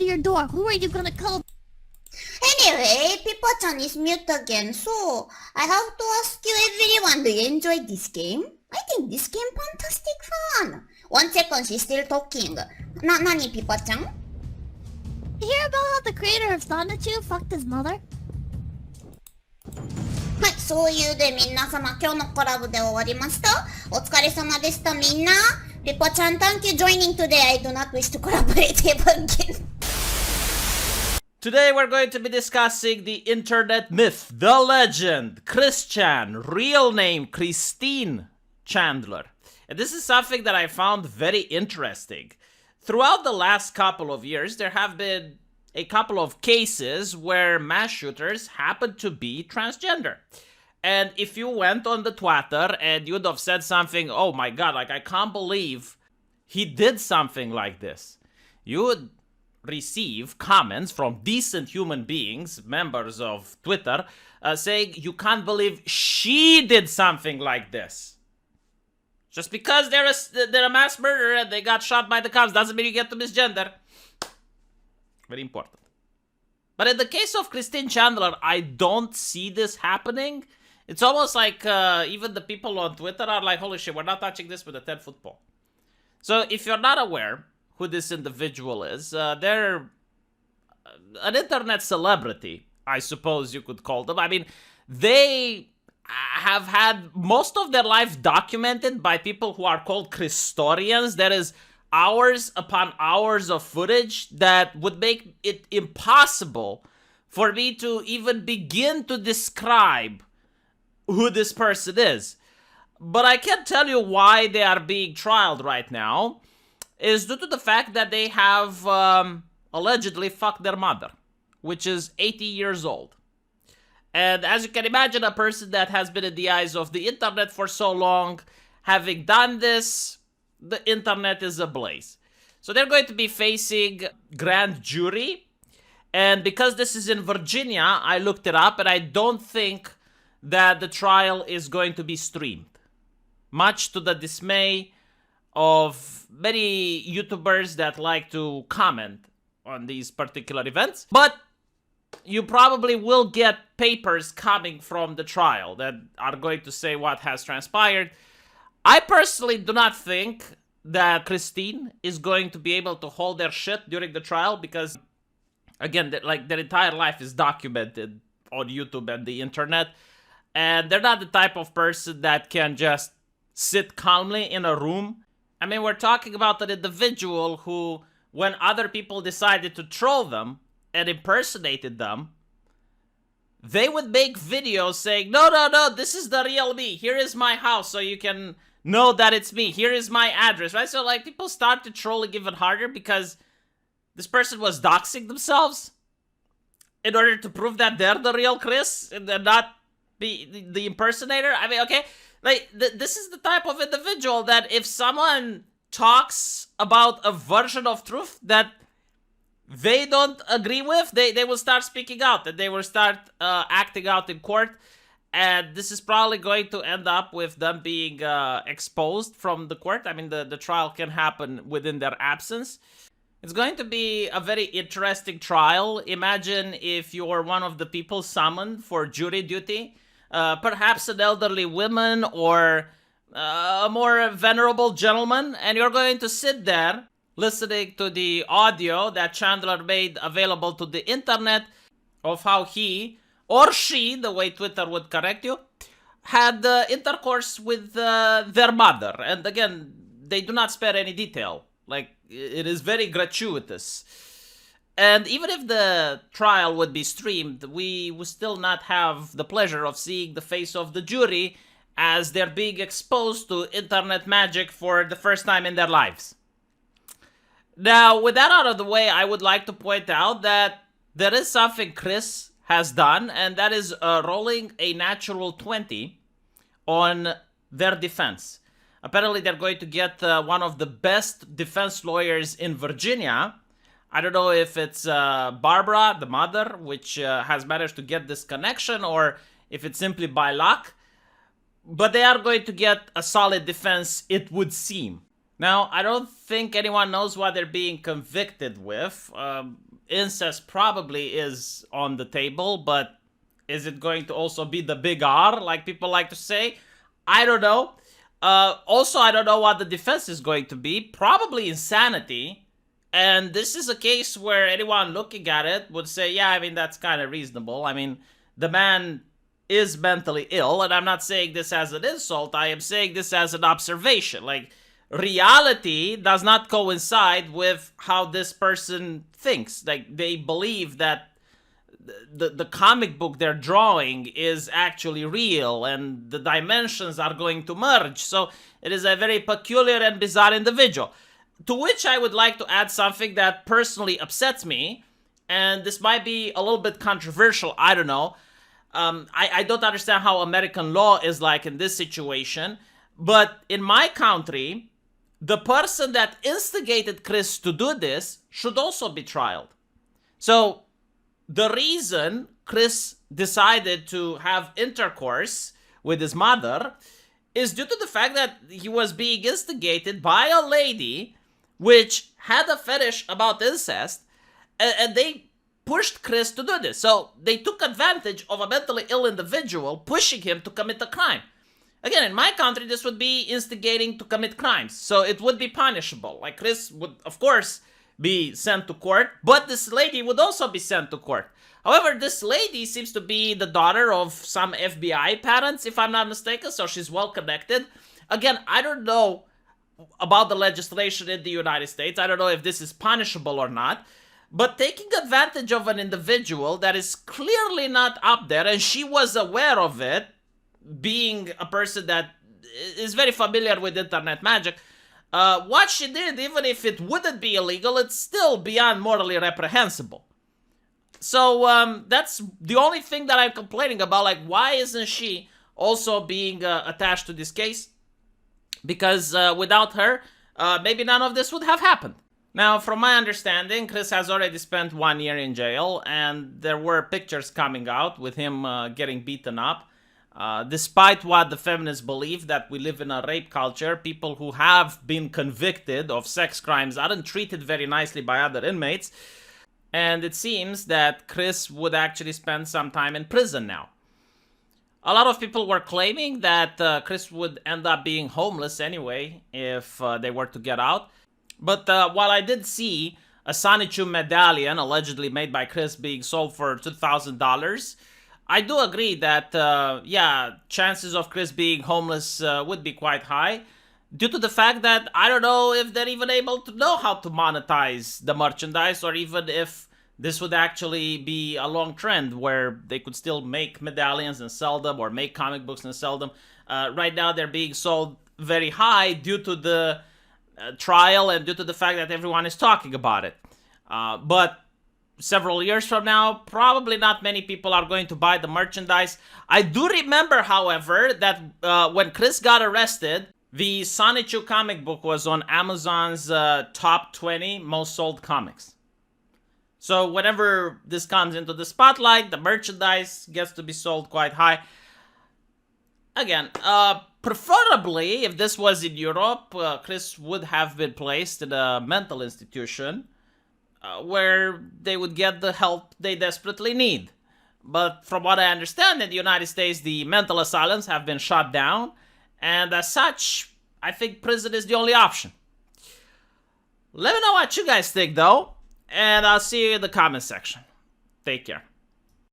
your door. Who are you gonna call? Anyway, Pippa-chan is mute again, so I have to ask you everyone, do you enjoy this game? I think this game fantastic fun. 1 second, she's still talking. Nani, Pippa-chan? You hear about how the creator of Sonichu fucked his mother? はい、そういうで皆様今日のコラボで終わりました。お疲れ様でしたみんな。Pippa-chan, thank you joining today. I do not wish to collaborate ever again. Today we're going to be discussing the internet myth, the legend, Chris Chan, real name Christine Chandler. And this is something that I found very interesting. Throughout the last couple of years, there have been a couple of cases where mass shooters happen to be transgender. And if you went on the Twitter and you'd have said something, oh my god, like I can't believe he did something like this, you would receive comments from decent human beings, members of Twitter, saying you can't believe she did something like this. Just because they're a mass murderer and they got shot by the cops doesn't mean you get to misgender. Very important. But in the case of Christine Chandler, I don't see this happening. It's almost like even the people on Twitter are like, holy shit, we're not touching this with a 10-foot pole. So if you're not aware who this individual is, they're an internet celebrity, I suppose you could call them. I mean, they have had most of their life documented by people who are called Christorians. That is hours upon hours of footage that would make it impossible for me to even begin to describe who this person is. But I can tell you why they are being trialed right now is due to the fact that they have allegedly fucked their mother, which is 80 years old. And as you can imagine, a person that has been in the eyes of the internet for so long, having done this, the internet is ablaze. So they're going to be facing grand jury. And because this is in Virginia, I looked it up, and I don't think that the trial is going to be streamed. Much to the dismay of many YouTubers that like to comment on these particular events. But you probably will get papers coming from the trial that are going to say what has transpired. I personally do not think that Christine is going to be able to hold their shit during the trial because, again, their entire life is documented on YouTube and the internet. And they're not the type of person that can just sit calmly in a room. I mean, we're talking about an individual who, when other people decided to troll them and impersonated them, they would make videos saying, no, this is the real me. Here is my house so you can know that it's me. Here is my address, right? So, like, people started trolling even harder because this person was doxing themselves in order to prove that they're the real Chris and they're not the impersonator. I mean, okay, like, this is the type of individual that if someone talks about a version of truth that they don't agree with, they will start speaking out and they will start acting out in court. And this is probably going to end up with them being exposed from the court. I mean, the trial can happen within their absence. It's going to be a very interesting trial. Imagine if you're one of the people summoned for jury duty, perhaps an elderly woman or a more venerable gentleman, and you're going to sit there listening to the audio that Chandler made available to the internet of how he or she, the way Twitter would correct you, had intercourse with their mother. And again, they do not spare any detail. Like, it is very gratuitous. And even if the trial would be streamed, we would still not have the pleasure of seeing the face of the jury as they're being exposed to internet magic for the first time in their lives. Now, with that out of the way, I would like to point out that there is something Chris has done, and that is rolling a natural 20 on their defense. Apparently, they're going to get one of the best defense lawyers in Virginia. I don't know if it's Barbara, the mother, which has managed to get this connection, or if it's simply by luck. But they are going to get a solid defense, it would seem. Now, I don't think anyone knows what they're being convicted with. Incest probably is on the table, but is it going to also be the big R, like people like to say? I don't know. Also, I don't know what the defense is going to be. Probably insanity. And this is a case where anyone looking at it would say, yeah, I mean, that's kind of reasonable. I mean, the man is mentally ill, and I'm not saying this as an insult. I am saying this as an observation. Like, reality does not coincide with how this person thinks. Like, they believe that the comic book they're drawing is actually real and the dimensions are going to merge. So it is a very peculiar and bizarre individual. To which I would like to add something that personally upsets me, and this might be a little bit controversial, I don't know. I don't understand how American law is like in this situation, but in my country, the person that instigated Chris to do this should also be trialed. So the reason Chris decided to have intercourse with his mother is due to the fact that he was being instigated by a lady which had a fetish about incest, and they pushed Chris to do this. So they took advantage of a mentally ill individual, pushing him to commit a crime. Again, in my country, this would be instigating to commit crimes, so it would be punishable. Like, Chris would, of course, be sent to court, but this lady would also be sent to court. However, this lady seems to be the daughter of some FBI parents, if I'm not mistaken, so she's well connected. Again, I don't know about the legislation in the United States. I don't know if this is punishable or not, but taking advantage of an individual that is clearly not up there, and she was aware of it, being a person that is very familiar with internet magic, what she did, even if it wouldn't be illegal, it's still beyond morally reprehensible. So that's the only thing that I'm complaining about. Like, why isn't she also being attached to this case? Because without her, maybe none of this would have happened. Now, from my understanding, Chris has already spent 1 year in jail, and there were pictures coming out with him getting beaten up. Despite what the feminists believe, that we live in a rape culture, people who have been convicted of sex crimes aren't treated very nicely by other inmates. And it seems that Chris would actually spend some time in prison now. A lot of people were claiming that Chris would end up being homeless anyway if they were to get out. But while I did see a Sonichu medallion allegedly made by Chris being sold for $2,000, I do agree that, chances of Chris being homeless would be quite high, due to the fact that I don't know if they're even able to know how to monetize the merchandise, or even if this would actually be a long trend where they could still make medallions and sell them, or make comic books and sell them. Right now they're being sold very high due to the trial and due to the fact that everyone is talking about it. But several years from now, probably not many people are going to buy the merchandise. I do remember, however, that when Chris got arrested, the Sonichu comic book was on Amazon's top 20 most sold comics. So whenever this comes into the spotlight, the merchandise gets to be sold quite high. Again, preferably, if this was in Europe, Chris would have been placed in a mental institution where they would get the help they desperately need. But from what I understand, in the United States, the mental asylums have been shut down, and as such, I think prison is the only option. Let me know what you guys think, though, and I'll see you in the comment section. Take care.